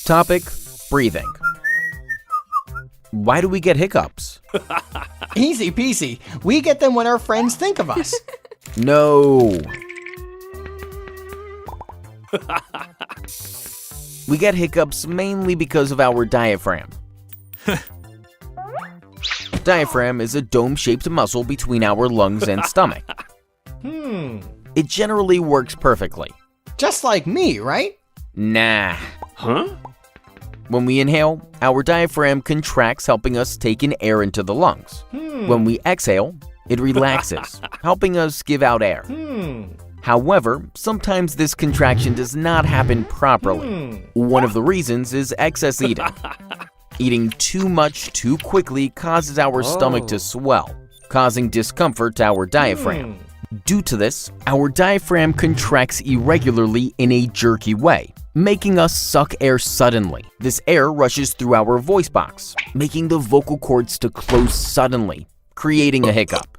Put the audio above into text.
Topic: breathing. Why do we get hiccups? Easy peasy. We get them when our friends think of us. No. We get hiccups mainly because of our diaphragm. Diaphragm is a dome-shaped muscle between our lungs and stomach. It generally works perfectly. Just like me, right? Nah. Huh? When we inhale, our diaphragm contracts, helping us take in air into the lungs. When we exhale, it relaxes, helping us give out air. However, sometimes this contraction does not happen properly. One of the reasons is excess eating. Eating too much too quickly causes our stomach to swell, causing discomfort to our diaphragm. Due to this, our diaphragm contracts irregularly in a jerky way, making us suck air suddenly. This air rushes through our voice box, making the vocal cords to close suddenly, creating a hiccup.